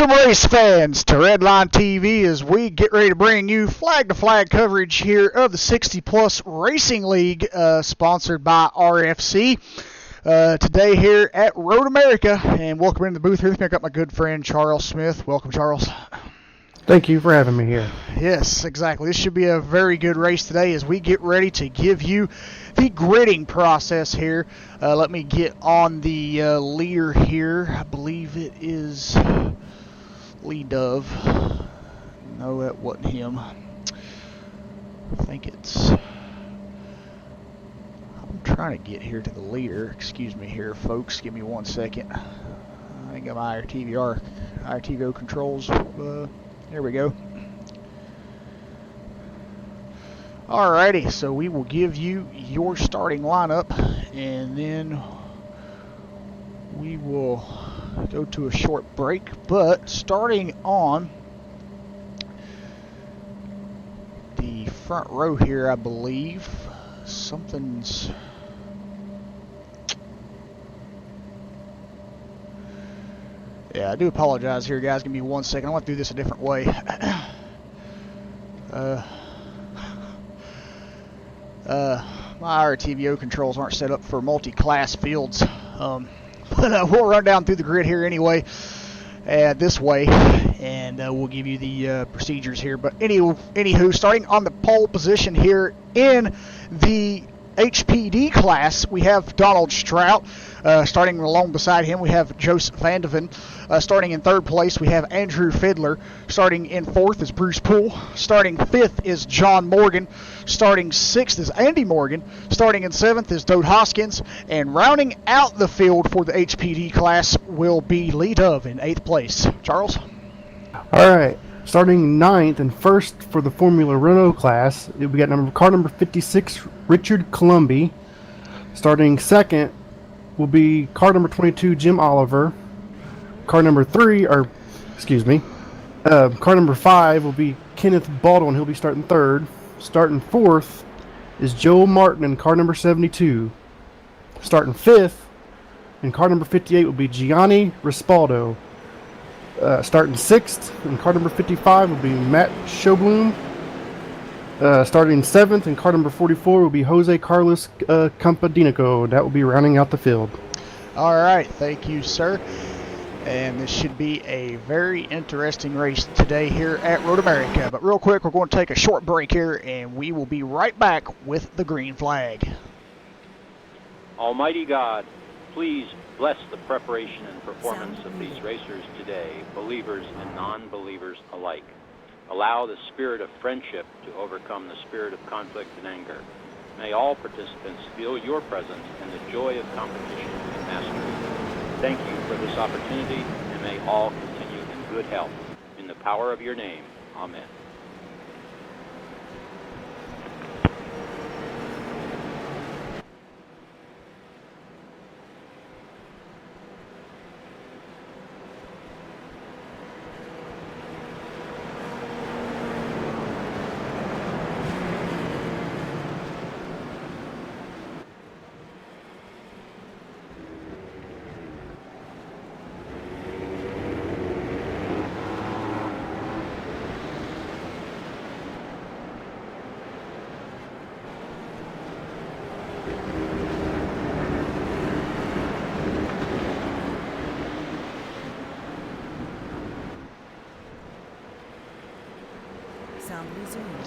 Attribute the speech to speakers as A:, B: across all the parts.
A: Welcome, race fans, to Redline TV as we get ready to bring you flag-to-flag coverage here of the 60 Plus Racing League, sponsored by RFC. Today here at Road America, and welcome into the booth here. I've got my good friend Charles Smith. Welcome, Charles.
B: Thank you for having me here.
A: Yes, exactly. This should be a very good race today as we get ready to give you the gridding process here. Let me get on the leader here. I believe it is Lee Dove. No, that wasn't him. I think it's... I'm trying to get here to the leader. Excuse me here, folks. Give me 1 second. I got my IRTVO controls. There we go. Alrighty, so we will give you your starting lineup, and then we will go to a short break. But starting on the front row here, I believe something's... Yeah, I do apologize here, guys. Give me 1 second. I want to do this a different way. My IRTVO controls aren't set up for multi-class fields. But we'll run down through the grid here anyway, this way, and we'll give you the procedures here. But anywho, starting on the pole position here in the HPD class, we have Donald Strout. Starting along beside him, we have Joseph Vandeven. Starting in third place, we have Andrew Fiddler. Starting in fourth is Bruce Poole. Starting fifth is John Morgan. Starting sixth is Andy Morgan. Starting in seventh is Dode Hoskins. And rounding out the field for the HPD class will be Lee Dove in eighth place. Charles?
B: All right. Starting ninth and first for the Formula Renault class, we got car number 56, Richard Columbi. Starting second will be car number 22, Jim Oliver. Car number 5 will be Kenneth Baldwin. He'll be starting third. Starting fourth is Joe Martin in car number 72. Starting fifth in car number 58 will be Gianni Rispaldo. Starting sixth in car number 55 will be Matt Schobloom. Starting seventh in car number 44 will be Jose Carlos Campadinico. That will be rounding out the field.
A: All right, thank you, sir. And this should be a very interesting race today here at Road America. But real quick, we're going to take a short break here, and we will be right back with the green flag.
C: Almighty God, please bless the preparation and performance of these racers today, believers and non-believers alike. Allow the spirit of friendship to overcome the spirit of conflict and anger. May all participants feel your presence and the joy of competition and mastery. Thank you for this opportunity, and may all continue in good health. In the power of your name, amen.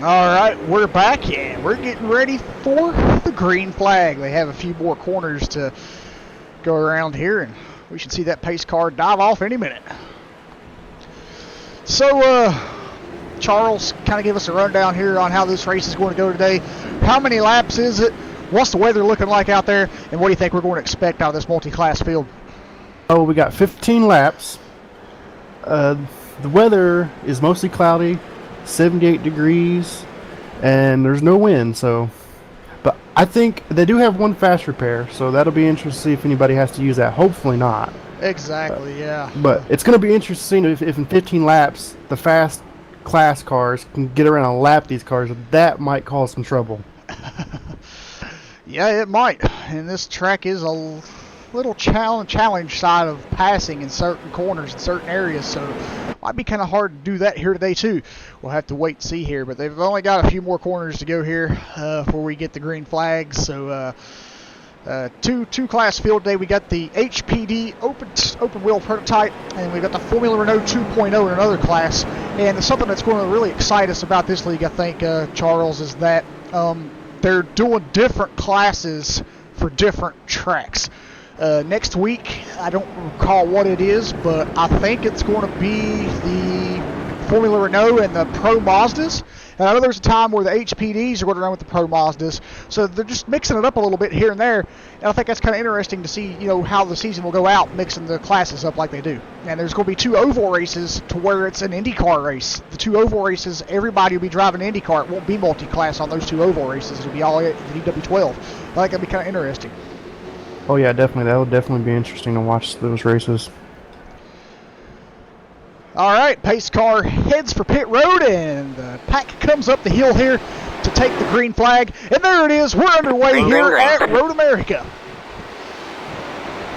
A: All right, we're back, and we're getting ready for the green flag. They have a few more corners to go around here, and we should see that pace car dive off any minute. So, Charles, kind of give us a rundown here on how this race is going to go today. How many laps is it? What's the weather looking like out there? And what do you think we're going to expect out of this multi-class field?
B: Oh, we got 15 laps. The weather is mostly cloudy. 78 degrees, and there's no wind, but I think they do have one fast repair, so that'll be interesting to see if anybody has to use that. Hopefully not.
A: Exactly, yeah.
B: But it's going to be interesting if in 15 laps the fast class cars can get around and lap these cars. That might cause some trouble.
A: Yeah, it might. And this track is little challenge side of passing in certain corners in certain areas, so might be kind of hard to do that here today too. We'll have to wait and see here, but they've only got a few more corners to go here before we get the green flags. So two class field day. We got the HPD open wheel prototype, and we got the Formula Renault 2.0 in another class. And something that's going to really excite us about this league, I think, Charles, is that they're doing different classes for different tracks. Next week, I don't recall what it is, but I think it's going to be the Formula Renault and the Pro Mazdas. And I know there's a time where the HPDs are going to run with the Pro Mazdas, so they're just mixing it up a little bit here and there. And I think that's kind of interesting to see, how the season will go out, mixing the classes up like they do. And there's going to be 2 oval races to where it's an IndyCar race. The 2 oval races, everybody will be driving IndyCar. It won't be multi-class on those 2 oval races. It'll be all the DW12. I think that'll be kind of interesting.
B: Oh yeah, definitely. That would definitely be interesting to watch those races.
A: All right, pace car heads for pit road, and the pack comes up the hill here to take the green flag. And there it is. We're underway here at Road America.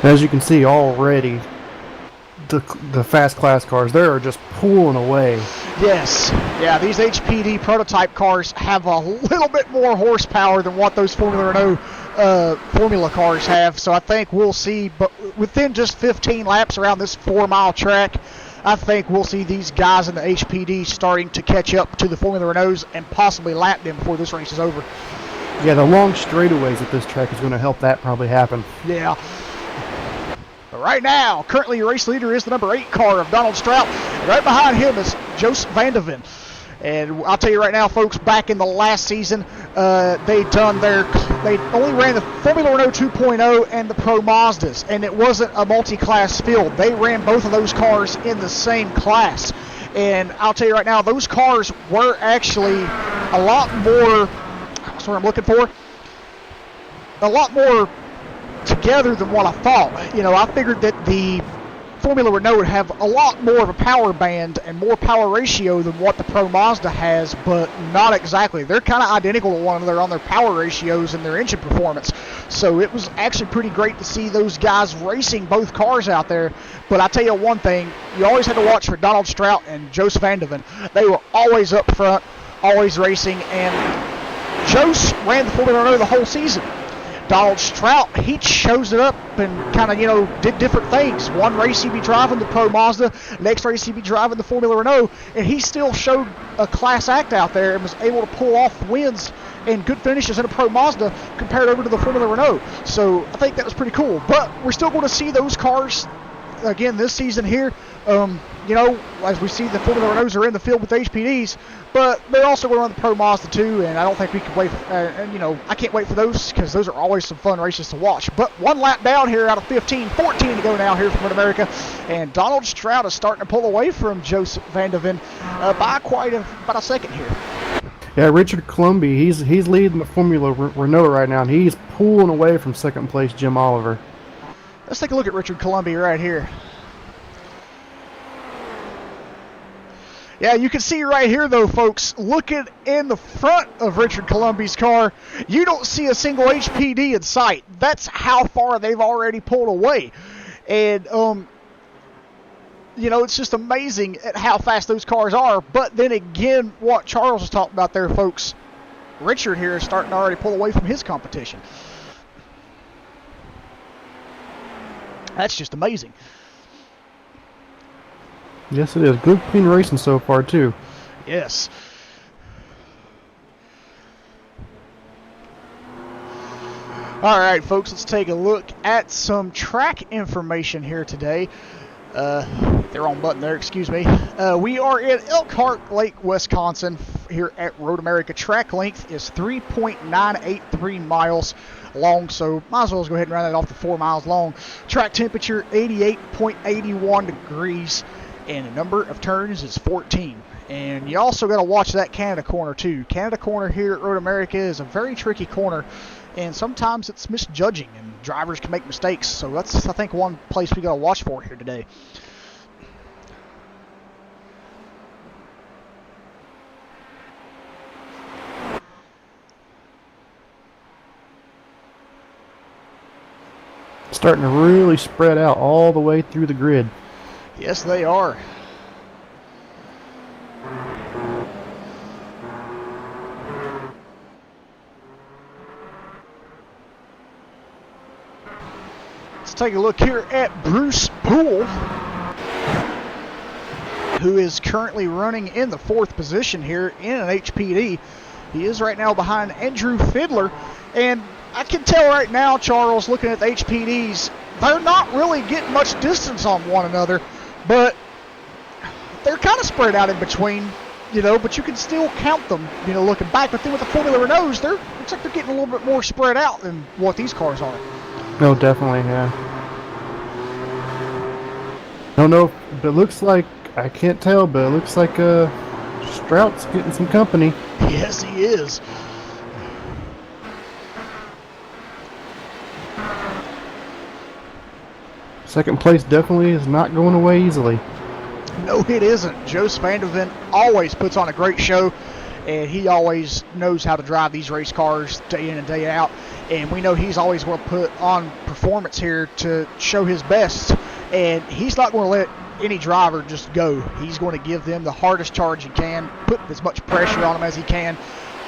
B: As you can see already, the fast class cars, they are just pulling away.
A: Yes. Yeah, these HPD prototype cars have a little bit more horsepower than what those Formula Renault Formula cars have. So I think we'll see, but within just 15 laps around this 4-mile track, I think we'll see these guys in the HPD starting to catch up to the Formula Renaults and possibly lap them before this race is over.
B: Yeah, the long straightaways at this track is going to help that probably happen.
A: Yeah. But right now, currently your race leader is the number 8 car of Donald Strout. And right behind him is Joost van der Ven. And I'll tell you right now, folks, back in the last season, they only ran the Formula Renault 2.0 and the Pro Mazdas, and it wasn't a multi-class field. They ran both of those cars in the same class. And I'll tell you right now, those cars were actually a lot more, that's what I'm looking for, a lot more together than what I thought. I figured that the Formula Renault would have a lot more of a power band and more power ratio than what the Pro Mazda has, but not exactly. They're kind of identical to one another on their power ratios and their engine performance. So it was actually pretty great to see those guys racing both cars out there. But I tell you one thing, you always had to watch for Donald Strout and Joost van der Ven. They were always up front, always racing, and Joost ran the Formula Renault the whole season. Donald Strout, he shows it up and kind of, did different things. One race he'd be driving the Pro Mazda, next race he'd be driving the Formula Renault, and he still showed a class act out there and was able to pull off wins and good finishes in a Pro Mazda compared over to the Formula Renault. So I think that was pretty cool. But we're still going to see those cars again this season here. As we see the Formula Renaults are in the field with the HPDs, but they're also going to run the Pro Mazda too, and I don't think we can wait. I can't wait for those because those are always some fun races to watch. But one lap down here out of 15, 14 to go now here from Road America, and Donald Strout is starting to pull away from Joost van der Ven by about a second here.
B: Yeah, Richard Colombi, he's leading the Formula Renault right now, and he's pulling away from second place Jim Oliver.
A: Let's take a look at Richard Colombi right here. Yeah, you can see right here, though, folks, looking in the front of Richard Colombi's car, you don't see a single HPD in sight. That's how far they've already pulled away. And, it's just amazing at how fast those cars are. But then again, what Charles was talking about there, folks, Richard here is starting to already pull away from his competition. That's just amazing.
B: Yes, it is. Good, clean racing so far, too.
A: Yes. All right, folks, let's take a look at some track information here today. The wrong button there, excuse me. We are in Elkhart Lake, Wisconsin, here at Road America. Track length is 3.983 miles long, so might as well go ahead and round that off to 4 miles long. Track temperature, 88.81 degrees. And the number of turns is 14. And you also got to watch that Canada corner too. Canada corner here at Road America is a very tricky corner, and sometimes it's misjudging, and drivers can make mistakes. So that's, I think, one place we got to watch for here today.
B: Starting to really spread out all the way through the grid.
A: Yes, they are. Let's take a look here at Bruce Poole, who is currently running in the 4th position here in an HPD. He is right now behind Andrew Fiddler, and I can tell right now, Charles, looking at the HPDs, they're not really getting much distance on one another, but they're kind of spread out in between, but you can still count them, looking back. But then with the Formula Renaults, looks like they're getting a little bit more spread out than what these cars are.
B: No, definitely, yeah. Don't know, but it looks like, I can't tell, but it looks like Strout's getting some company.
A: Yes, he is.
B: Second place definitely is not going away easily.
A: No, it isn't. Joost van der Ven always puts on a great show, and he always knows how to drive these race cars day in and day out. And we know he's always going to put on performance here to show his best, and he's not going to let any driver just go. He's going to give them the hardest charge he can, put as much pressure on them as he can,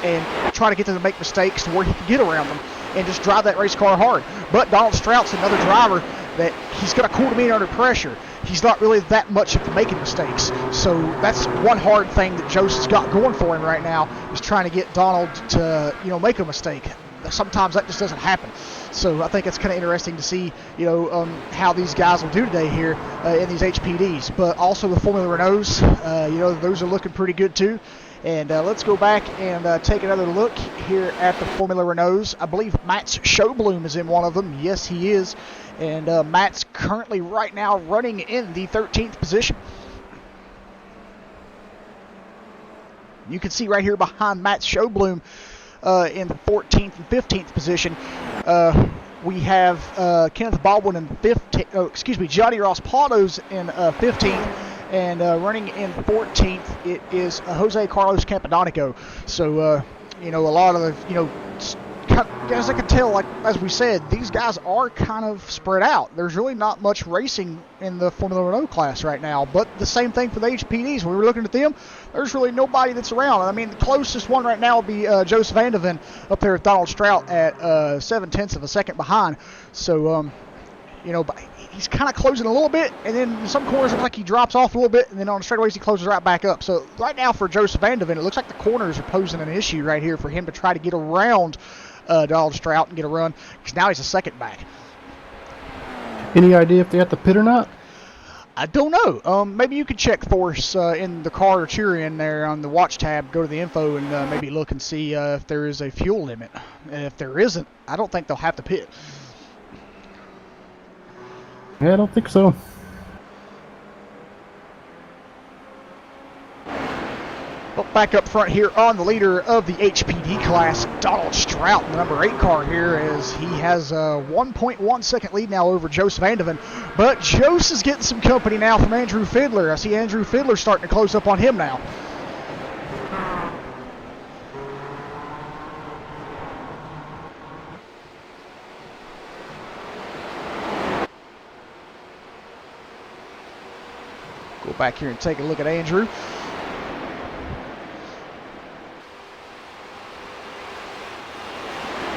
A: and try to get them to make mistakes to where he can get around them and just drive that race car hard. But Donald Strout's another driver that he's got a cool demeanor under pressure. He's not really that much of making mistakes. So that's one hard thing that Joost has got going for him right now, is trying to get Donald to, make a mistake. Sometimes that just doesn't happen. So I think it's kind of interesting to see, how these guys will do today here in these HPDs. But also the Formula Renaults, those are looking pretty good too. And let's go back and take another look here at the Formula Renaults. I believe Mats Sjöblom is in one of them. Yes, he is. And Matt's currently right now running in the 13th position. You can see right here behind Mats Sjöblom in the 14th and 15th position. We have Kenneth Baldwin in 15th. Johnny Rospado's in 15th. And running in 14th, it is Jose Carlos Campodonico. So, a lot of the, as I can tell, like as we said, these guys are kind of spread out. There's really not much racing in the Formula Renault class right now. But the same thing for the HPDs. When we were looking at them, there's really nobody that's around. I mean, the closest one right now would be Joost van der Ven up there with Donald Strout at 0.7 of a second behind. So, he's kind of closing a little bit, and then in some corners it looks like he drops off a little bit, and then on the straightaways he closes right back up. So right now for Joost van der Ven, it looks like the corners are posing an issue right here for him to try to get around Donald Strout and get a run, because now he's a second back.
B: Any idea if they have to pit or not?
A: I don't know. Maybe you could check for us in the car that you're in there on the watch tab. Go to the info and maybe look and see if there is a fuel limit. And if there isn't, I don't think they'll have to pit.
B: Yeah, I don't think so.
A: Well, back up front here on the leader of the HPD class, Donald Strout, the number 8 car here, as he has a 1.1 second lead now over Joost van der Ven. But Joost is getting some company now from Andrew Fiddler. I see Andrew Fiddler starting to close up on him now. Go back here and take a look at Andrew.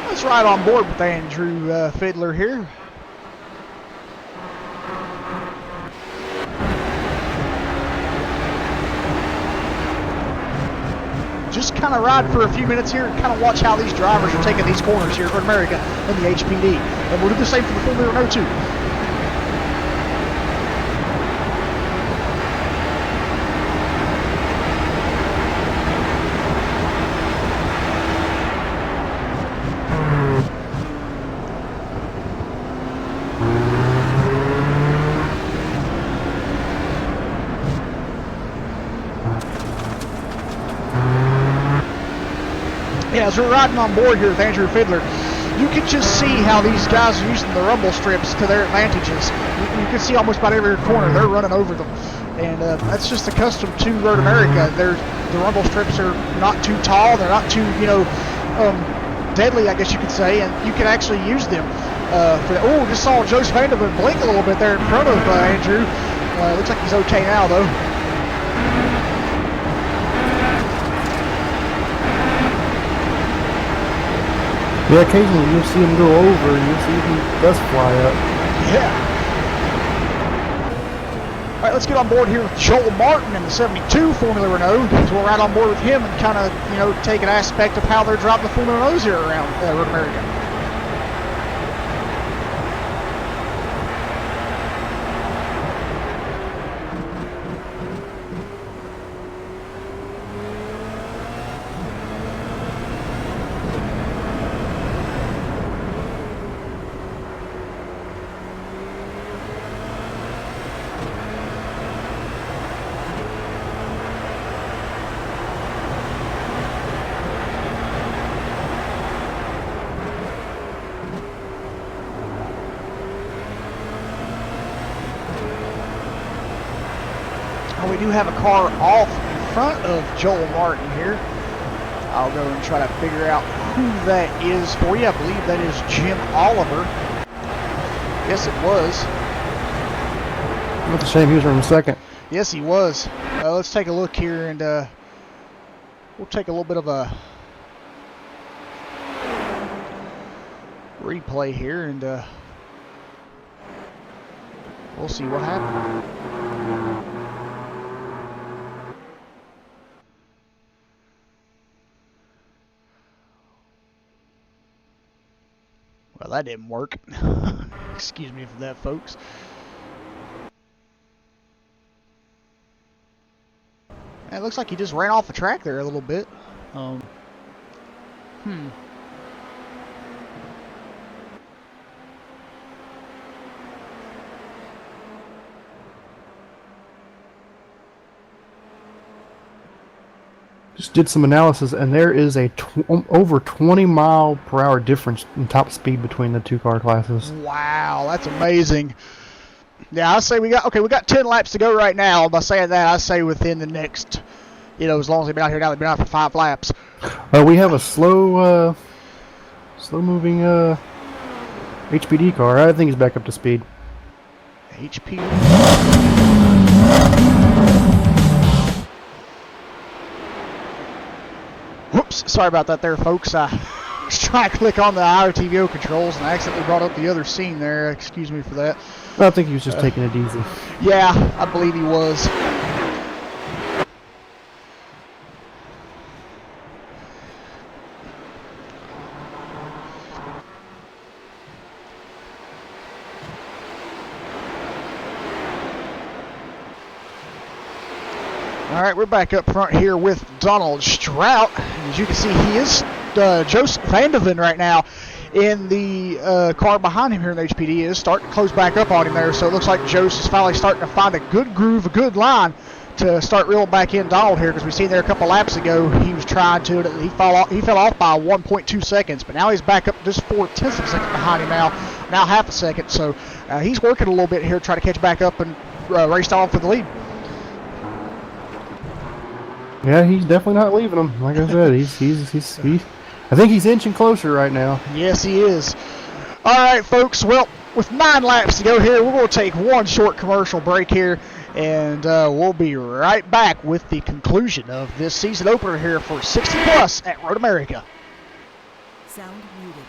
A: Let's ride on board with Andrew Fiddler here. Just kind of ride for a few minutes here and kind of watch how these drivers are taking these corners here in America in the HPD. And we'll do the same for the Formula Renault too. As we're riding on board here with Andrew Fiddler, you can just see how these guys are using the rumble strips to their advantages. You can see almost about every corner they're running over them, and that's just accustomed to Road America. The rumble strips are not too tall, they're not too deadly, I guess you could say, and you can actually use them for that. Oh, just saw Joseph Vanderbilt blink a little bit there in front of Andrew. Looks like he's okay now, though.
B: Yeah, occasionally you'll see him go over and you'll see he does fly up.
A: Yeah. All right, let's get on board here with Joel Martin in the 72 Formula Renault. So we'll ride on board with him and kind of, take an aspect of how they're driving the Formula Renaults here around Road America. We do have a car off in front of Joel Martin here. I'll go and try to figure out who that is for you. I believe that is Jim Oliver. Yes, it was.
B: That's a shame he was running second.
A: Yes, he was. Let's take a look here, and we'll take a little bit of a replay here, and we'll see what happened. Well, that didn't work. Excuse me for that, folks. It looks like he just ran off the track there a little bit.
B: Just did some analysis, and there is a over 20-mile-per-hour difference in top speed between the two car classes.
A: Wow, that's amazing. Yeah, I say we got 10 laps to go right now. By saying that, I say within the next, as long as they've been out here now, they've been out for 5 laps.
B: We have a slow-moving HPD car. I think he's back up to speed.
A: HP. Whoops, sorry about that there, folks. I was trying to click on the iRTVO controls and I accidentally brought up the other scene there. Excuse me for that.
B: I think he was just taking it easy.
A: Yeah, I believe he was. All right, we're back up front here with Donald Strout. As you can see, he is Joseph Vanderven right now in the car behind him here in the HPD. Is starting to close back up on him there, so it looks like Joseph is finally starting to find a good groove, a good line to start reeling back in Donald here, because we seen there a couple laps ago he was trying to, he fell off by 1.2 seconds, but now he's back up just 4/10 of a second behind him now half a second, so he's working a little bit here to try to catch back up and race on for the lead.
B: Yeah, he's definitely not leaving him. Like I said, he's I think he's inching closer right now.
A: Yes, he is. All right, folks. Well, with 9 laps to go here, we're going to take one short commercial break here, and we'll be right back with the conclusion of this season opener here for 60 Plus at Road America.
D: Sound muted.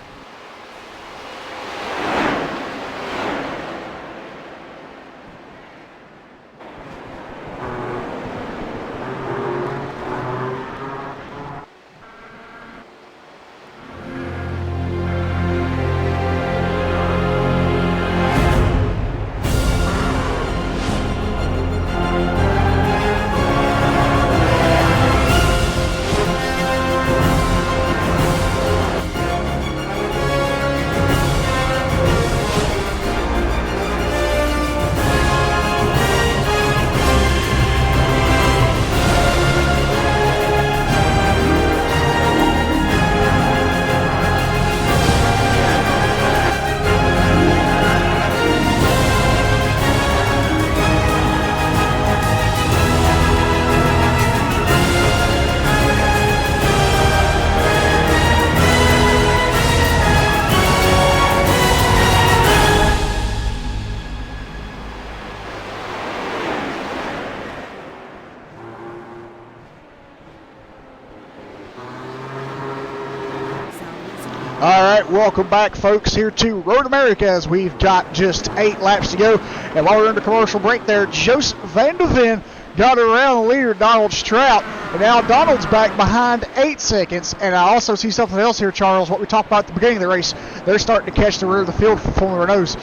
A: All right, welcome back, folks, here to Road America as we've got just 8 laps to go. And while we're under commercial break there, Joost van der Ven got around the leader, Donald Strout. And now Donald's back behind 8 seconds. And I also see something else here, Charles, what we talked about at the beginning of the race. They're starting to catch the rear of the field for Formula Renaults.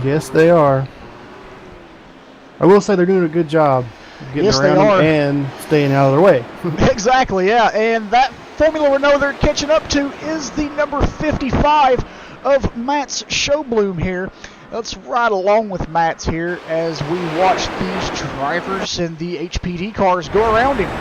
B: Yes, they are. I will say they're doing a good job getting
A: Yes,
B: around
A: they are.
B: them and staying out of their way.
A: Exactly, yeah. And that Formula Renault they're catching up to is the number 55 of Mats Sjöblom here. Let's ride along with Mats here as we watch these drivers and the HPD cars go around him.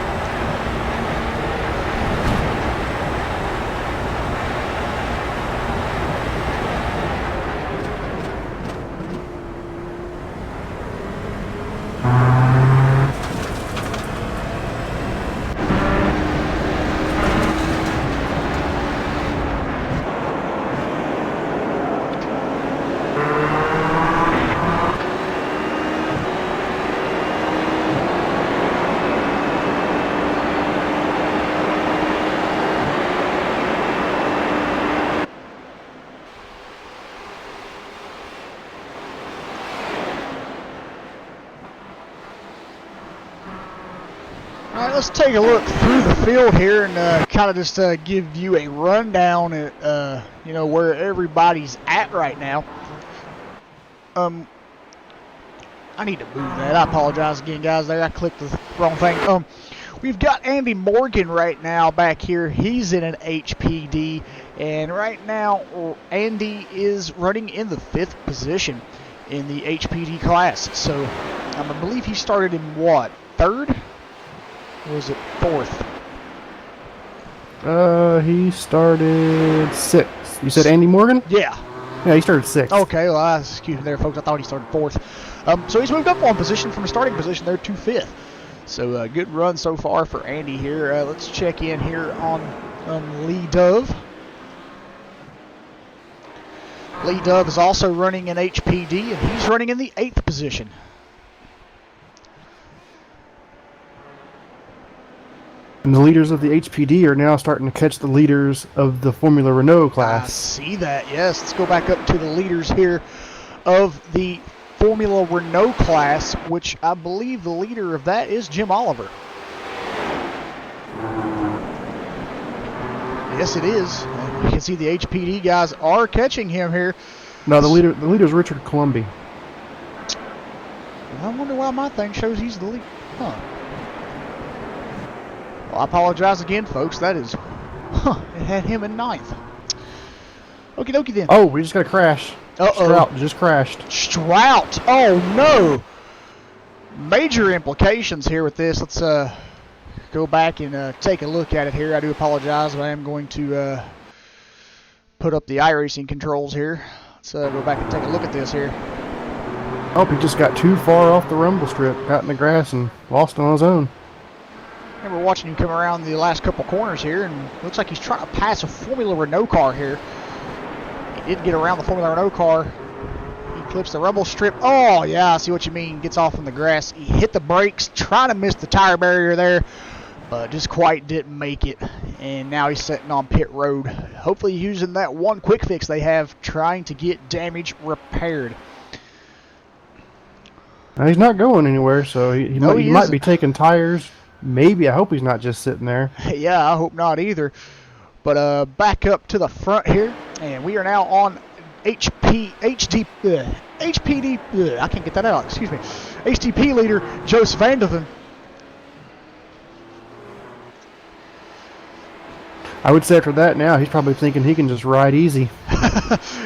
A: All right, let's take a look through the field here and kind of just give you a rundown at you know, where everybody's at right now. I need to move that. I apologize again, guys. There, I clicked the wrong thing. We've got Andy Morgan right now back here. He's in an HPD, and right now Andy is running in the 5th position in the HPD class. So I believe he started in what, 3rd? Or was it 4th?
B: He started 6th. You said Andy Morgan?
A: Yeah.
B: Yeah, he started 6th.
A: Okay, well, excuse me there, folks. I thought he started 4th. So he's moved up 1 position from a starting position there to 5th. So good run so far for Andy here. Let's check in here on Lee Dove. Lee Dove is also running an HPD, and he's running in the 8th position.
B: And the leaders of the HPD are now starting to catch the leaders of the Formula Renault
A: I
B: class.
A: see that, yes. Let's go back up to the leaders here of the Formula Renault class, which I believe the leader of that is Jim Oliver. Yes, it is. And you can see the HPD guys are catching him here.
B: No, the leader's Richard Columby.
A: I wonder why my thing shows he's the lead. Huh. Well, I apologize again, folks. That is... it had him in 9th. Okie dokie then.
B: Oh, we just got a crash.
A: Uh-oh.
B: Strout just crashed.
A: Strout. Oh, no. Major implications here with this. Let's go back and take a look at it here. I do apologize, but I am going to put up the iRacing controls here. Let's go back and take a look at this here.
B: Oh, he just got too far off the rumble strip, got in the grass, and lost on his own.
A: I remember watching him come around the last couple corners here, and looks like he's trying to pass a Formula Renault car here. He did get around the Formula Renault car. He clips the rumble strip. Oh, yeah, I see what you mean. Gets off in the grass. He hit the brakes, trying to miss the tire barrier there, but just quite didn't make it. And now he's sitting on pit road, hopefully using that one quick fix they have, trying to get damage repaired.
B: He's not going anywhere, so he might be taking tires. Maybe. I hope he's not just sitting there.
A: Yeah, I hope not either. But back up to the front here, and we are now on HPD. I can't get that out. Excuse me. HTP leader Joost van der Ven.
B: I would say after that now, he's probably thinking he can just ride easy.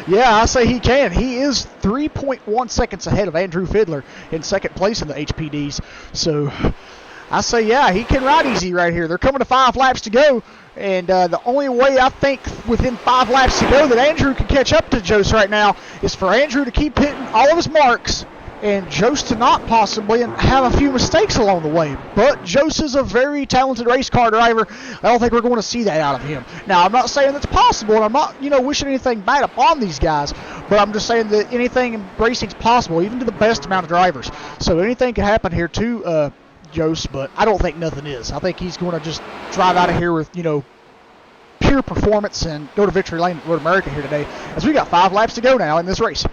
A: Yeah, I say he can. He is 3.1 seconds ahead of Andrew Fiedler in 2nd place in the HPDs. So I say, yeah, he can ride easy right here. They're coming to 5 laps to go. And the only way I think within 5 laps to go that Andrew can catch up to Joost right now is for Andrew to keep hitting all of his marks and Joost to not possibly and have a few mistakes along the way. But Joost is a very talented race car driver. I don't think we're going to see that out of him. Now, I'm not saying that's possible, and I'm not, wishing anything bad upon these guys, but I'm just saying that anything in racing is possible, even to the best amount of drivers. So anything can happen here too, Joost, but I don't think nothing is. I think he's going to just drive out of here with, pure pure performance and go to victory lane at Road America here today, as we got 5 laps to go now in this race.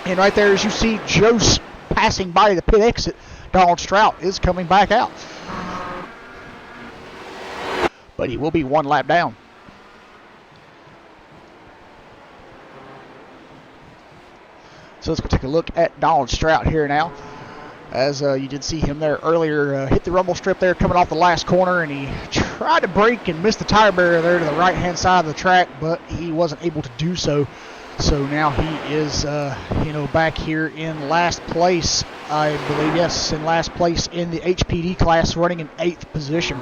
A: And right there, as you see Joe passing by the pit exit, Donald Strout is coming back out. But he will be 1 lap down. So let's go take a look at Donald Strout here now. As you did see him there earlier, hit the rumble strip there coming off the last corner, and he tried to brake and missed the tire barrier there to the right-hand side of the track, but he wasn't able to do so. So now he is, back here in last place, I believe, yes, in last place in the HPD class, running in 8th position.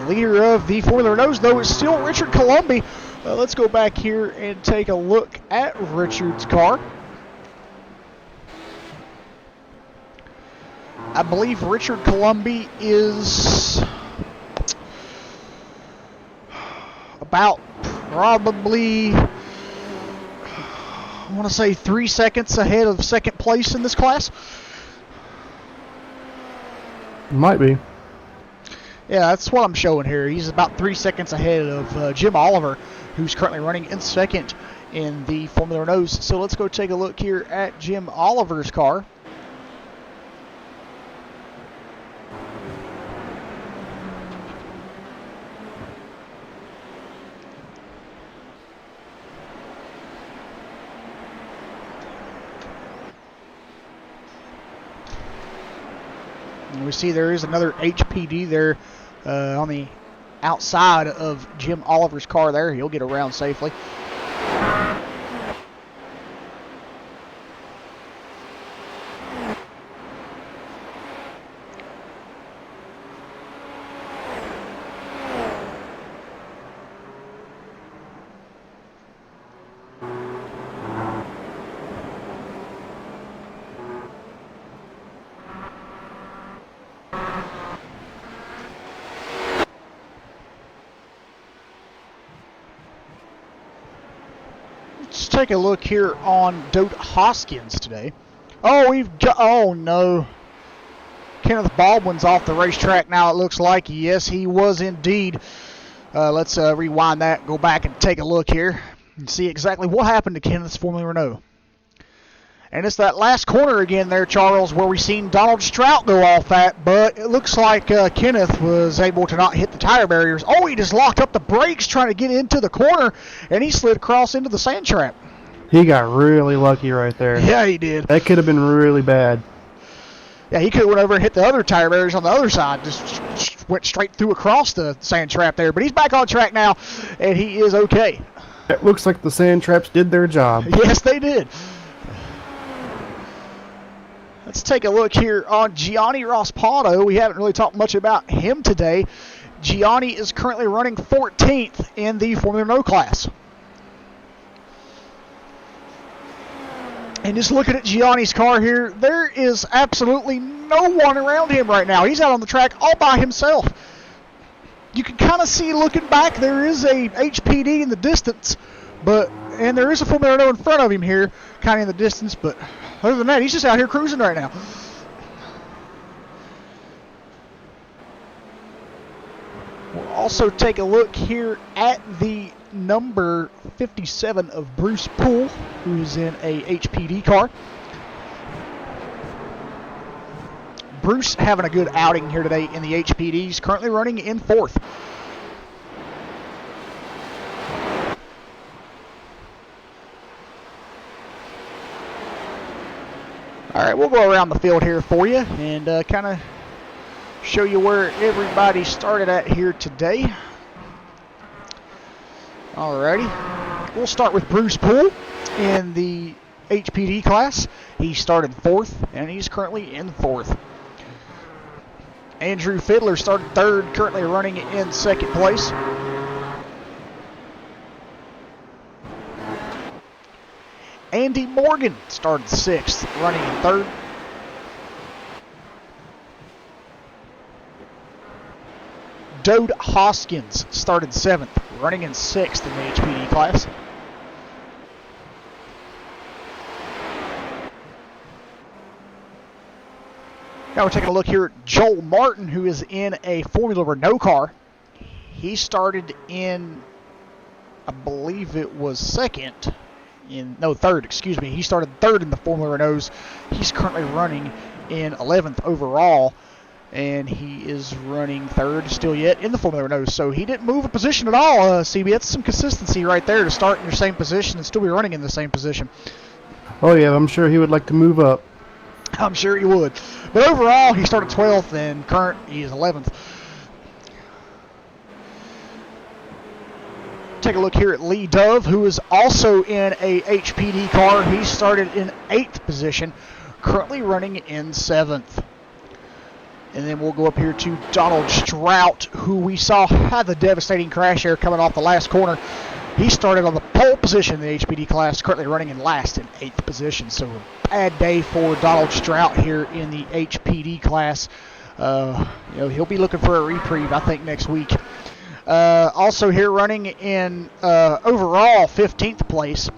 A: Leader of the Formula Renaults, though, is still Richard Colombi. Let's go back here and take a look at Richard's car. I believe Richard Colombi is about probably, I want to say 3 seconds ahead of second place in this class.
B: Might be.
A: Yeah, that's what I'm showing here. He's about 3 seconds ahead of Jim Oliver, who's currently running in second in the Formula Renaults. So let's go take a look here at Jim Oliver's car. And we see there is another HPD there on the outside of Jim Oliver's car there. He'll get around safely. Let's take a look here on Dote Hoskins today. Oh no. Kenneth Baldwin's off the racetrack now, it looks like. Yes, he was indeed. Let's rewind that, go back and take a look here and see exactly what happened to Kenneth's Formula Renault. And it's that last corner again there, Charles, where we seen Donald Strout go off at, but it looks like Kenneth was able to not hit the tire barriers. Oh, he just locked up the brakes trying to get into the corner, and he slid across into the sand trap.
B: He got really lucky right there.
A: Yeah, he did.
B: That could have been really bad.
A: Yeah, he could have went over and hit the other tire barriers on the other side. Just went straight through across the sand trap there. But he's back on track now, and he is okay.
B: It looks like the sand traps did their job.
A: Yes, they did. Let's take a look here on Gianni Rospato. We haven't really talked much about him today. Gianni is currently running 14th in the Formula Renault class. And just looking at Gianni's car here, there is absolutely no one around him right now. He's out on the track all by himself. You can kind of see looking back, there is a HPD in the distance, and there is a Formula Renault in front of him here, kind of in the distance, but other than that, he's just out here cruising right now. We'll also take a look here at the number 57 of Bruce Poole, who's in a HPD car. Bruce having a good outing here today in the HPDs, currently running in 4th. All right, we'll go around the field here for you and kind of show you where everybody started at here today. Alrighty, we'll start with Bruce Poole in the HPD class. He started 4th, and he's currently in 4th. Andrew Fiddler started 3rd, currently running in 2nd place. Andy Morgan started 6th, running in 3rd. Dode Hoskins started 7th, running in 6th in the HPD class. Now we're taking a look here at Joel Martin, who is in a Formula Renault car. He started in, I believe it was third, excuse me. He started third in the Formula Renaults. He's currently running in 11th overall, and he is running third still yet in the Formula Renault. So he didn't move a position at all, CB. That's some consistency right there to start in your same position and still be running in the same position.
B: Oh, yeah, I'm sure he would like to move up.
A: I'm sure he would. But overall, he started 12th, and current he is 11th. Take a look here at Lee Dove, who is also in a HPD car. He started in 8th position, currently running in 7th. And then we'll go up here to Donald Strout, who we saw had the devastating crash here coming off the last corner. He started on the pole position in the HPD class, currently running in last in 8th position. So a bad day for Donald Strout here in the HPD class. He'll be looking for a reprieve, I think, next week. Also here running in overall 15th place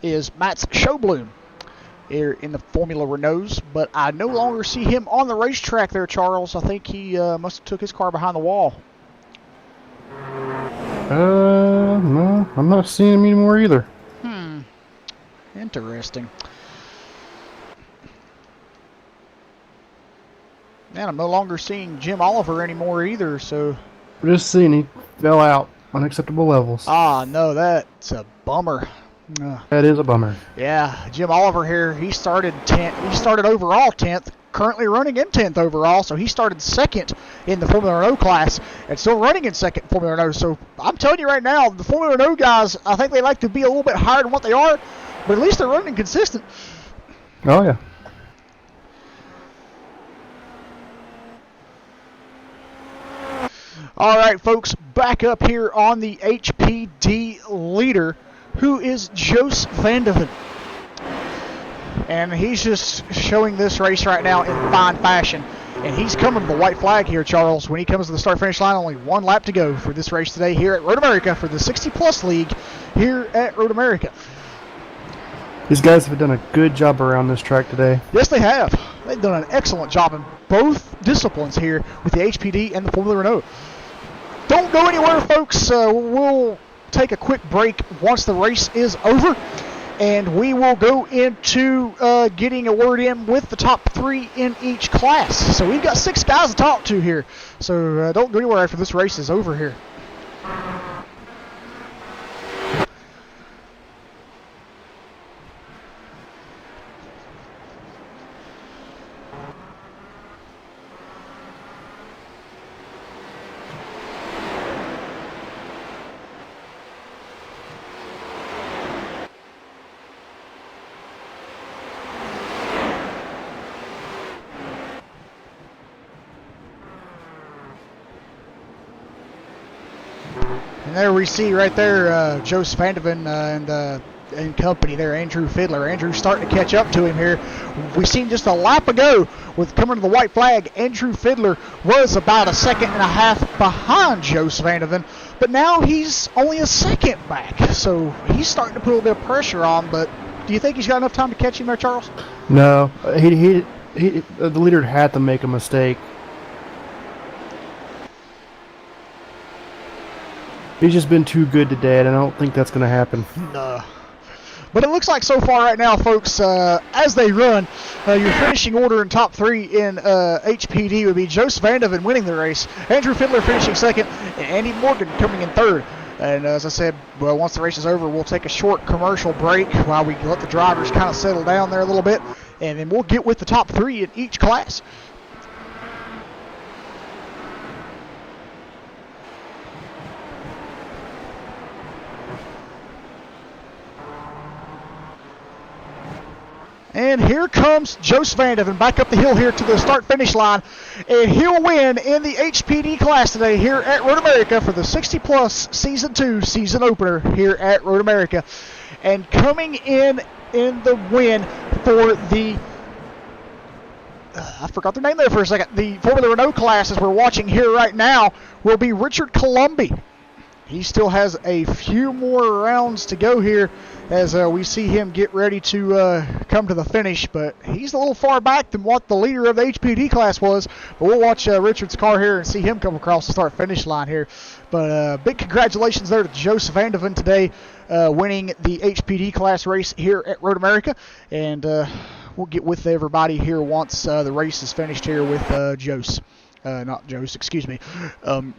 A: is Mats Sjöblom here in the Formula Renaults, but I no longer see him on the racetrack there, Charles. I think he must have took his car behind the wall.
B: No, I'm not seeing him anymore either.
A: Interesting. Man, I'm no longer seeing Jim Oliver anymore either, so...
B: We're just seeing he fell out. Unacceptable levels.
A: Ah, no, that's a bummer.
B: That is a bummer.
A: Yeah, Jim Oliver here, he started 10th. He started overall 10th, currently running in 10th overall, so he started 2nd in the Formula Renault class and still running in 2nd in Formula Renault. So I'm telling you right now, the Formula Renault guys, I think they like to be a little bit higher than what they are, but at least they're running consistent.
B: Oh, yeah.
A: All right, folks, back up here on the HPD leader, who is Jos Vandeven. And he's just showing this race right now in fine fashion. And he's coming to the white flag here, Charles. When he comes to the start-finish line, only one lap to go for this race today here at Road America for the 60-plus league here at Road America.
B: These guys have done a good job around this track today.
A: Yes, they have. They've done an excellent job in both disciplines here with the HPD and the Formula Renault. Don't go anywhere, folks. We'll take a quick break once the race is over, and we will go into getting a word in with the top 3 in each class. So we've got 6 guys to talk to here. So don't go anywhere after this race is over here. And there we see right there Jos Vandeven and company there, Andrew Fiddler. Andrew's starting to catch up to him here. We seen just a lap ago with coming to the white flag, Andrew Fiddler was about a second and a half behind Jos Vandeven, but now he's only a second back. So he's starting to put a little bit of pressure on, but do you think he's got enough time to catch him there, Charles?
B: No, the leader had to make a mistake. He's just been too good today, and I don't think that's going to happen.
A: No. But it looks like so far right now, folks, as they run, your finishing order in top 3 in HPD would be Jos Vandeven winning the race, Andrew Fiddler finishing second, and Andy Morgan coming in third. And as I said, well, once the race is over, we'll take a short commercial break while we let the drivers kind of settle down there a little bit, and then we'll get with the top 3 in each class. And here comes Jos Vandeven back up the hill here to the start-finish line. And he'll win in the HPD class today here at Road America for the 60-plus Season 2 season opener here at Road America. And coming in the win for the... I forgot their name there for a second. The Formula Renault class, as we're watching here right now, will be Richard Columbi. he still has a few more rounds to go here as we see him get ready to come to the finish, but he's a little far back than what the leader of the HPD class was. But we'll watch Richard's car here and see him come across the start-finish line here. But big congratulations there to Joseph Vandeven today, winning the HPD class race here at Road America, and we'll get with everybody here once the race is finished here with Jose. Not Jose, excuse me.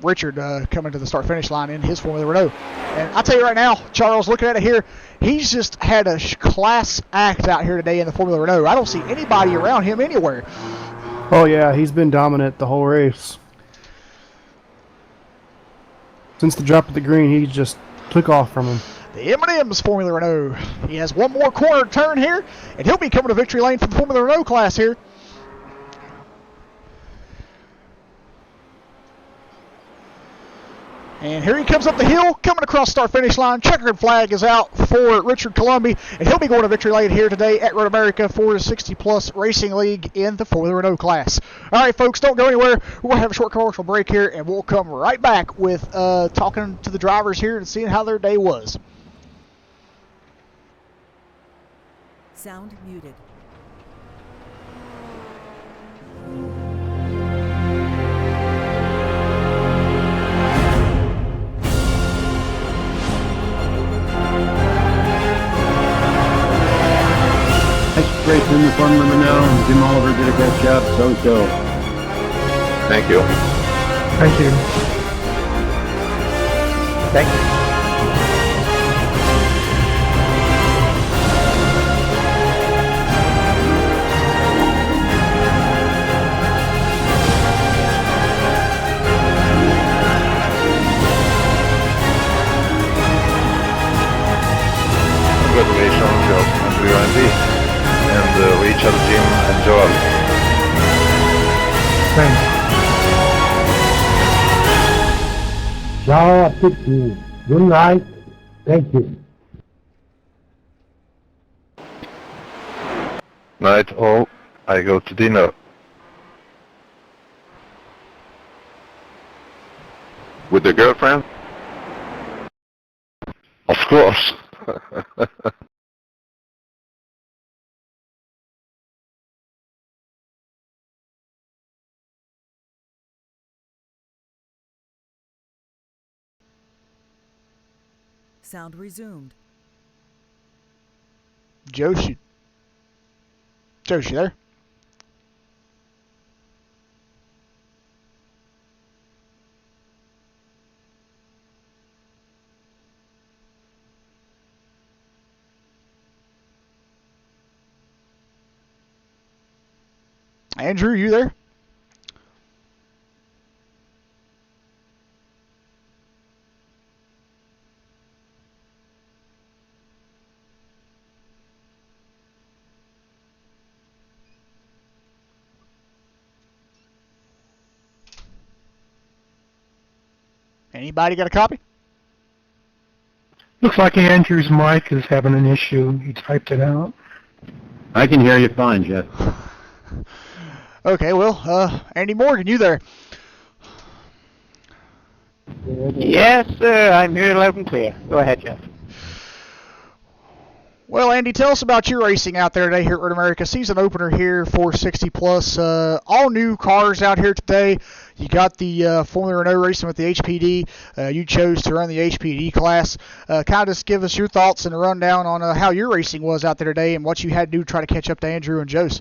A: Richard coming to the start-finish line in his Formula Renault. And I'll tell you right now, Charles, looking at it here, he's just had a class act out here today in the Formula Renault. I don't see anybody around him anywhere.
B: Oh, yeah, he's been dominant the whole race. Since the drop of the green, he just took off from him.
A: The M&M's Formula Renault. He has one more corner turn here, and he'll be coming to victory lane for the Formula Renault class here. And here he comes up the hill, coming across start-finish line. Checkered flag is out for Richard Colombi, and he'll be going to victory lane here today at Road America for the 60-plus Racing League in the Formula Renault class. All right, folks, don't go anywhere. We're going to have a short commercial break here, and we'll come right back with talking to the drivers here and seeing how their day was.
D: Sound muted.
E: Race in the Formula Renault, and Jim Oliver did a great job, so.
F: Thank you.
B: Thank you.
F: Thank you. Congratulations, Joe and WMP. And Richard, Jim, and Joel.
B: Thanks.
E: Ciao, tutti. Good night. Thank you.
F: Night all. I go to dinner. With the girlfriend? Of course.
D: Sound resumed.
A: Josh, you there? Andrew, you there? Anybody got a copy?
G: Looks like Andrew's mic is having an issue. He typed it out.
E: I can hear you fine, Jeff.
A: Okay, well, Andy Morgan, you there?
H: Yes, sir. I'm here loud and clear. Go ahead, Jeff.
A: Well, Andy, tell us about your racing out there today here at Road America. Season opener here for 60 plus. All new cars out here today. You got the Formula Renault racing with the HPD. You chose to run the HPD class. Kind of just give us your thoughts and a rundown on how your racing was out there today and what you had to do to try to catch up to Andrew and Jose.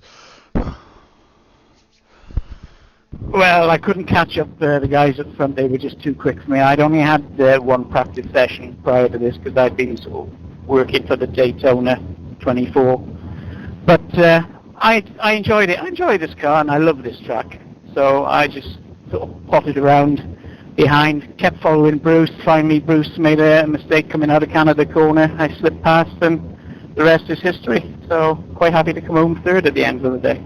H: Well, I couldn't catch up the guys at front. They were just too quick for me. I'd only had one practice session prior to this because I'd been sort of working for the Daytona 24. But I enjoyed it. I enjoy this car and I love this track. So I just sort of potted around behind, kept following Bruce. Finally, Bruce made a mistake coming out of Canada corner. I slipped past and the rest is history. So quite happy to come home third at the end of the day.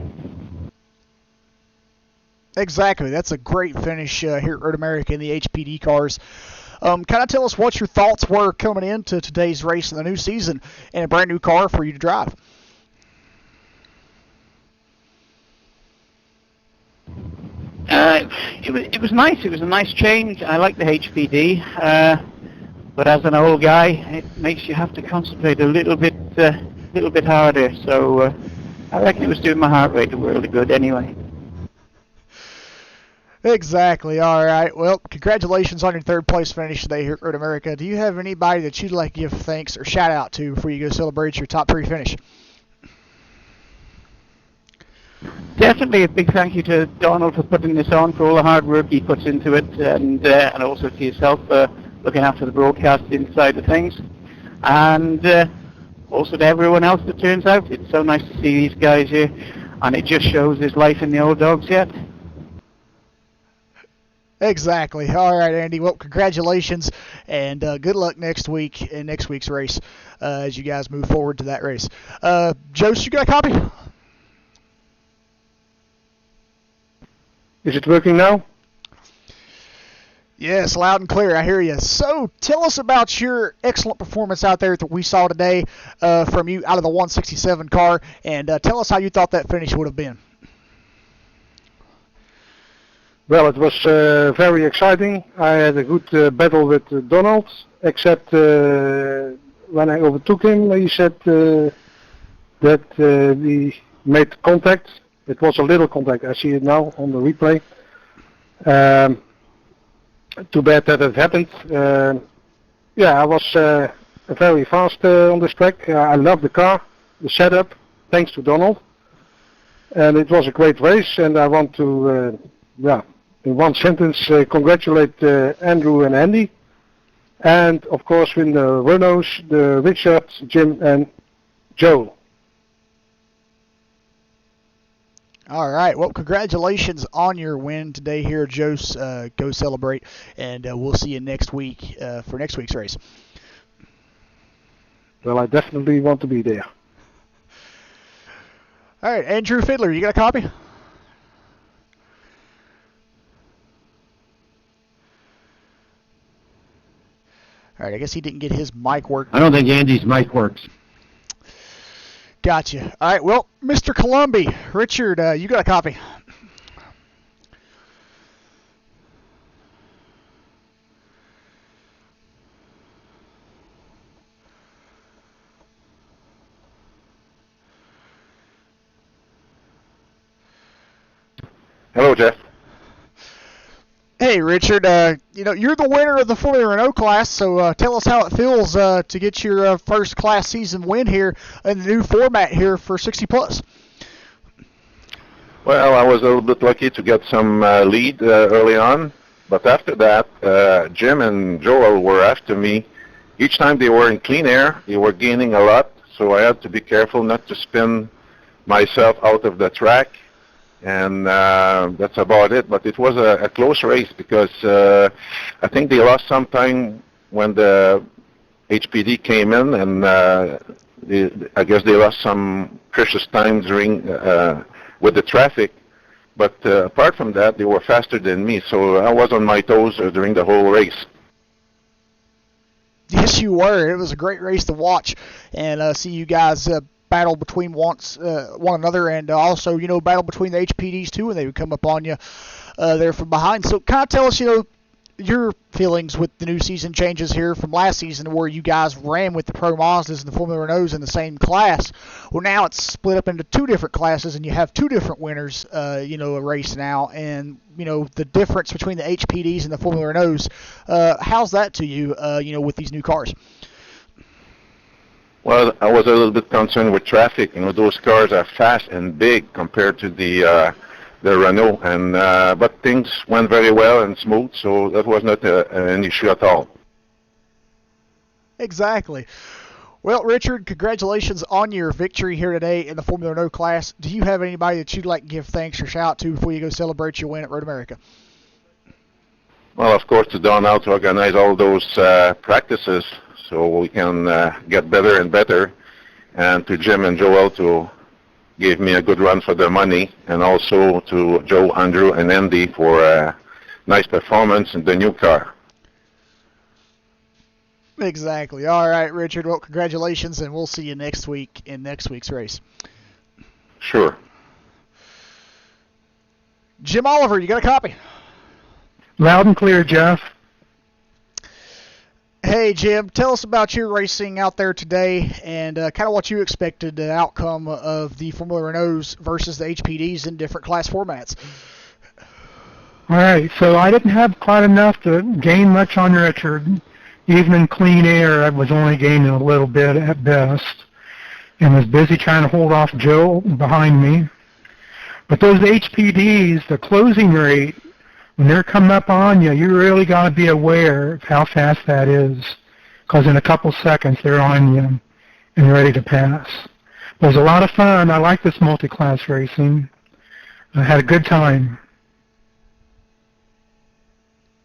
A: Exactly. That's a great finish here at Road America in the HPD cars. Kind of tell us what your thoughts were coming into today's race in the new season and a brand new car for you to drive.
H: It was nice. It was a nice change. I like the HPD. but as an old guy, it makes you have to concentrate a little bit harder. So I reckon it was doing my heart rate a world of good anyway.
A: Exactly. All right. Well, congratulations on your third place finish today here at Road America. Do you have anybody that you'd like to give thanks or shout out to before you go celebrate your top 3 finish?
H: Definitely a big thank you to Donald for putting this on, for all the hard work he puts into it, and also to yourself for looking after the broadcasting side of things, and also to everyone else that turns out. It's so nice to see these guys here, and it just shows there's life in the old dogs yet.
A: Exactly. All right, Andy. Well, congratulations, and good luck next week in next week's race as you guys move forward to that race. Jose, you got a copy?
E: Is it working now?
A: Yes, loud and clear. I hear you. So, tell us about your excellent performance out there that we saw today from you out of the 167 car, and tell us how you thought that finish would have been.
E: Well, it was very exciting. I had a good battle with Donald, except when I overtook him, he said that we made contact. It was a little contact. I see it now on the replay. Too bad that it happened. I was very fast on this track. I love the car, the setup, thanks to Donald. And it was a great race, and I want to, in one sentence, congratulate Andrew and Andy. And, of course, with the Renaults, the Richard, Jim, and Joe.
A: All right. Well, congratulations on your win today here, Jose. Go celebrate, and we'll see you next week for next week's race.
E: Well, I definitely want to be there.
A: All right, Andrew Fiddler, you got a copy? All right, I guess he didn't get his mic working.
E: I don't think Andy's mic works.
A: Gotcha. All right, well, Mr. Columbi, Richard, you got a copy.
F: Hello, Jeff.
A: Hey, Richard, you're the winner of the Formula Renault class, so tell us how it feels to get your first class season win here in the new format here for 60 Plus.
F: Well, I was a little bit lucky to get some lead early on, but after that, Jim and Joel were after me. Each time they were in clean air, they were gaining a lot, so I had to be careful not to spin myself out of the track. And that's about it. But it was a close race because I think they lost some time when the HPD came in, and I guess they lost some precious time during with the traffic. But apart from that, they were faster than me, so I was on my toes during the whole race.
A: Yes, you were. It was a great race to watch and see you guys battle between one another, and also, battle between the HPDs too, and they would come up on you there from behind. So kind of tell us, your feelings with the new season changes here from last season where you guys ran with the Pro Mazdas and the Formula Renaults in the same class. Well, now it's split up into two different classes, and you have two different winners, a race now, and, the difference between the HPDs and the Formula Renaults, how's that to you, with these new cars?
F: Well, I was a little bit concerned with traffic. Those cars are fast and big compared to the Renault, and but things went very well and smooth, so that was not an issue at all.
A: Exactly. Well, Richard, congratulations on your victory here today in the Formula Renault class. Do you have anybody that you'd like to give thanks or shout out to before you go celebrate your win at Road America?
F: Well, of course, to Donald to organize all those practices so we can get better and better, and to Jim and Joel to give me a good run for the money, and also to Joe, Andrew, and Andy for a nice performance in the new car.
A: Exactly. All right, Richard. Well, congratulations, and we'll see you next week in next week's race.
F: Sure.
A: Jim Oliver, you got a copy?
G: Loud and clear, Jeff.
A: Hey, Jim, tell us about your racing out there today and kind of what you expected the outcome of the Formula Renaults versus the HPDs in different class formats.
G: All right, so I didn't have quite enough to gain much on Richard. Even in clean air, I was only gaining a little bit at best, and was busy trying to hold off Joe behind me. But those HPDs, the closing rate, when they're coming up on you, you really got to be aware of how fast that is, because in a couple seconds they're on you and ready to pass. It was a lot of fun. I like this multi-class racing. I had a good time.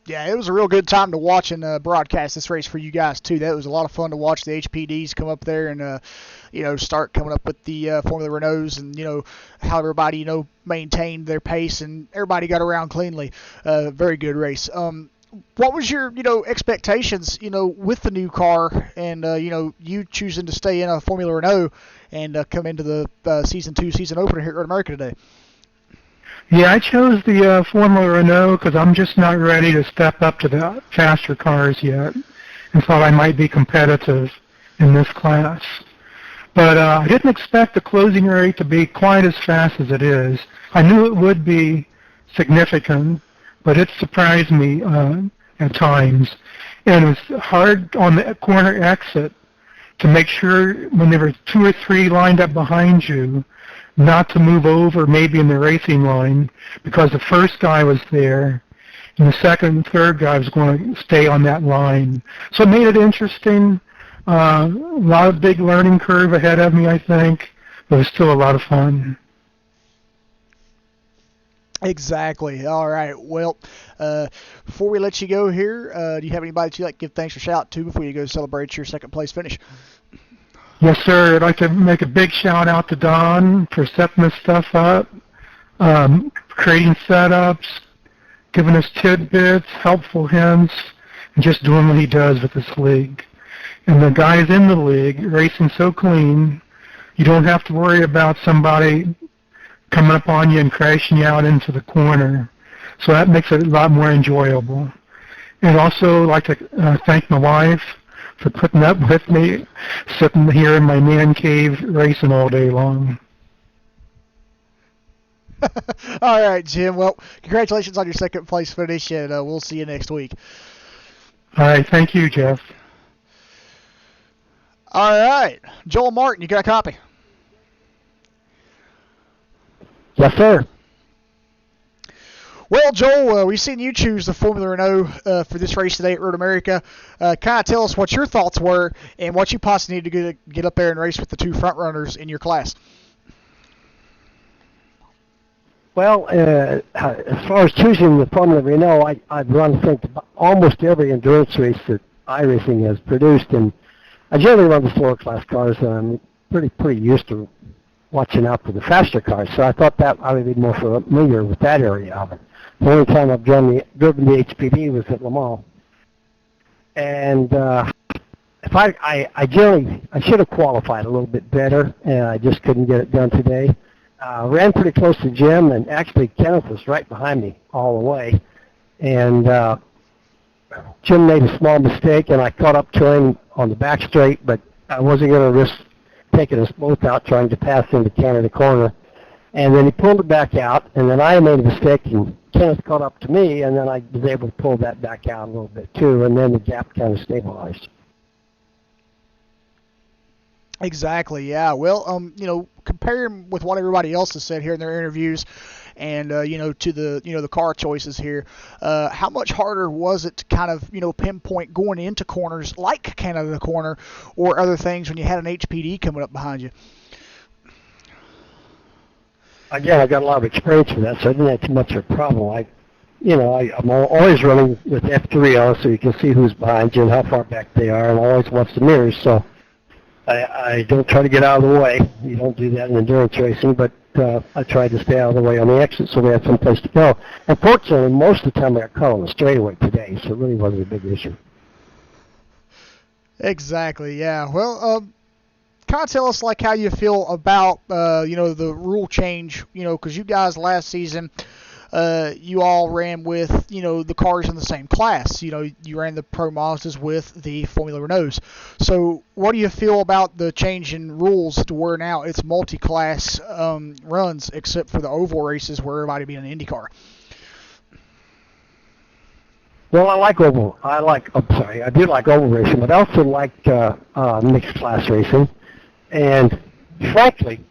A: Yeah, it was a real good time to watch and broadcast this race for you guys too. That was a lot of fun to watch the HPDs come up there and start coming up with the Formula Renaults and how everybody maintained their pace and everybody got around cleanly. Very good race. What was your expectations with the new car and you choosing to stay in a Formula Renault and come into the season 2 season opener here at America today?
G: Yeah, I chose the Formula Renault because I'm just not ready to step up to the faster cars yet, and thought I might be competitive in this class. But I didn't expect the closing rate to be quite as fast as it is. I knew it would be significant, but it surprised me at times. And it was hard on the corner exit to make sure when there were 2 or 3 lined up behind you not to move over maybe in the racing line, because the first guy was there and the second and third guy was going to stay on that line. So it made it interesting. A lot of big learning curve ahead of me, I think, but it was still a lot of fun.
A: Exactly. All right. Well, before we let you go here, do you have anybody that you'd like to give thanks or shout out to before you go celebrate your second place finish?
G: Yes, sir. I'd like to make a big shout out to Don for setting this stuff up, creating setups, giving us tidbits, helpful hints, and just doing what he does with this league. And the guys in the league racing so clean, you don't have to worry about somebody coming up on you and crashing you out into the corner. So that makes it a lot more enjoyable. And also I'd like to thank my wife for putting up with me sitting here in my man cave racing all day long.
A: All right, Jim. Well, congratulations on your second place finish, and we'll see you next week.
G: All right. Thank you, Jeff.
A: All right. Joel Martin, you got a copy?
I: Yes, sir.
A: Well, Joel, we've seen you choose the Formula Renault for this race today at Road America. Kind of tell us what your thoughts were and what you possibly need to get up there and race with the 2 front runners in your class.
I: Well, as far as choosing the Formula Renault, I've run, I think, almost every endurance race that iRacing has produced, and I generally run the slower class cars, and I'm pretty used to watching out for the faster cars, so I thought that I would be more familiar with that area of it. The only time I've driven the HPD was at Le Mans. And if I should have qualified a little bit better, and I just couldn't get it done today. Ran pretty close to Jim, and actually Kenneth was right behind me all the way. And Jim made a small mistake, and I caught up to him on the back straight, but I wasn't going to risk taking us both out trying to pass into Canada corner. And then he pulled it back out, and then I made a mistake, and Kenneth caught up to me, and then I was able to pull that back out a little bit too, and then the gap kind of stabilized.
A: Exactly, yeah. Well, comparing with what everybody else has said here in their interviews and, to the car choices here, how much harder was it to kind of, pinpoint going into corners like Canada corner or other things when you had an HPD coming up behind you?
I: Again, I got a lot of experience with that, so I didn't have too much of a problem. I'm always running with F3 on, so you can see who's behind you and how far back they are, and I always watch the mirrors, so I don't try to get out of the way. You don't do that in endurance racing, but I tried to stay out of the way on the exit so we had some place to go. Unfortunately, most of the time I got caught on the straightaway today, so it really wasn't a big issue.
A: Exactly, yeah. Well, kind of tell us like how you feel about the rule change, because you guys last season you all ran with, the cars in the same class. You ran the Pro Mazdas with the Formula Renaults. So what do you feel about the change in rules to where now it's multi-class runs except for the oval races where everybody be in an IndyCar?
I: Well, I do like oval racing, but I also like mixed class racing. And frankly,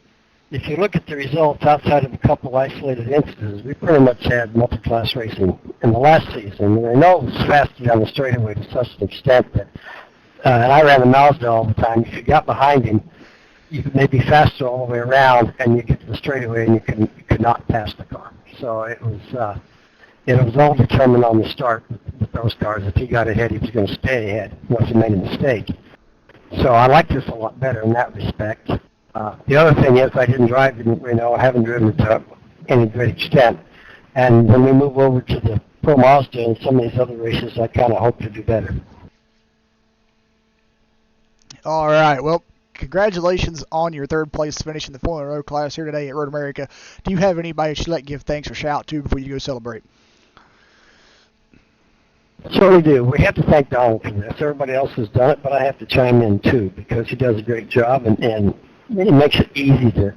I: if you look at the results outside of a couple isolated instances, we pretty much had multi-class racing in the last season. Renault was faster down the straightaway to such an extent that, and I ran the Mazda all the time, if you got behind him, you could maybe faster all the way around, and you get to the straightaway and you could not pass the car. So it was all determined on the start with those cars. If he got ahead, he was going to stay ahead once he made a mistake. So I like this a lot better in that respect. The other thing is I didn't drive in Renault. I haven't driven it to any great extent. And when we move over to the Pro Mazda and some of these other races, I kind of hope to do better.
A: All right. Well, congratulations on your third place finish in the Formula Renault class here today at Road America. Do you have anybody that you'd like to give thanks or shout out to before you go celebrate?
I: Certainly do. We have to thank Donald for this. Everybody else has done it, but I have to chime in too because he does a great job and it makes it easy to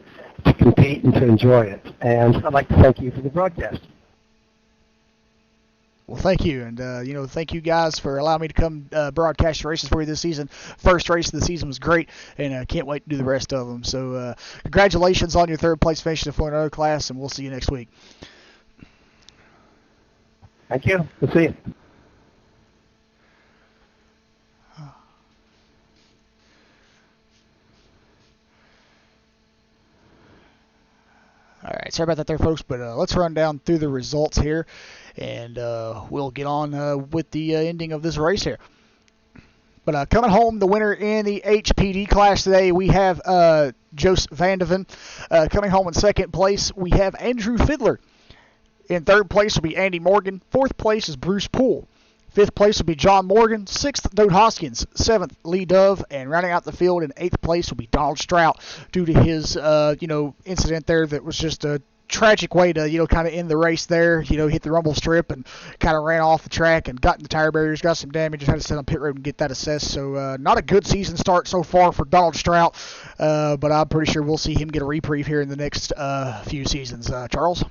I: compete and to enjoy it. And I'd like to thank you for the broadcast.
A: Well, thank you, and thank you guys for allowing me to come broadcast the races for you this season. First race of the season was great, and I can't wait to do the rest of them. So, congratulations on your third place finish in the Formula Renault class, and we'll see you next week.
I: Thank you. We'll see you.
A: All right, sorry about that there, folks, but let's run down through the results here, and we'll get on with the ending of this race here. But coming home, the winner in the HPD class today, we have Joost van de Ven. Coming home in second place, we have Andrew Fiedler. In third place will be Andy Morgan. Fourth place is Bruce Poole. Fifth place will be John Morgan. Sixth, Doug Hoskins. Seventh, Lee Dove. And rounding out the field in eighth place will be Donald Strout due to his, incident there that was just a tragic way to, kind of end the race there. Hit the rumble strip and kind of ran off the track and got in the tire barriers, got some damage, and had to sit on pit road and get that assessed. So not a good season start so far for Donald Strout, but I'm pretty sure we'll see him get a reprieve here in the next few seasons. Charles?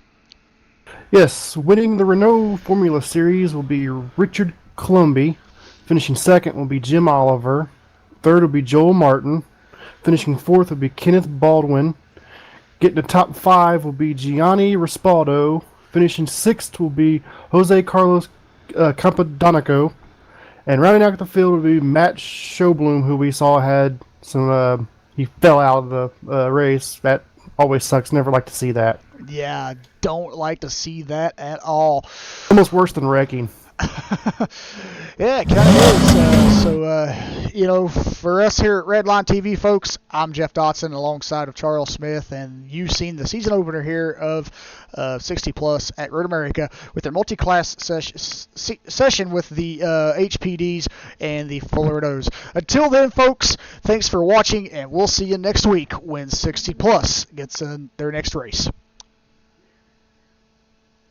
B: Yes, winning the Renault Formula Series will be Richard Columbi. Finishing second will be Jim Oliver. Third will be Joel Martin. Finishing fourth will be Kenneth Baldwin. Getting the top five will be Gianni Rispaldo. Finishing sixth will be Jose Carlos Campadonico. And rounding out the field will be Matt Schobloom, who we saw had some, he fell out of the race. That always sucks. Never like to see that.
A: Yeah, don't like to see that at all.
B: Almost worse than wrecking.
A: Yeah, it kind of is. For us here at Redline TV, folks, I'm Jeff Dotson alongside of Charles Smith, and you've seen the season opener here of 60 Plus at Road America with their multi-class session with the HPDs and the Fuller Renaults. Until then, folks, thanks for watching, and we'll see you next week when 60 Plus gets their next race.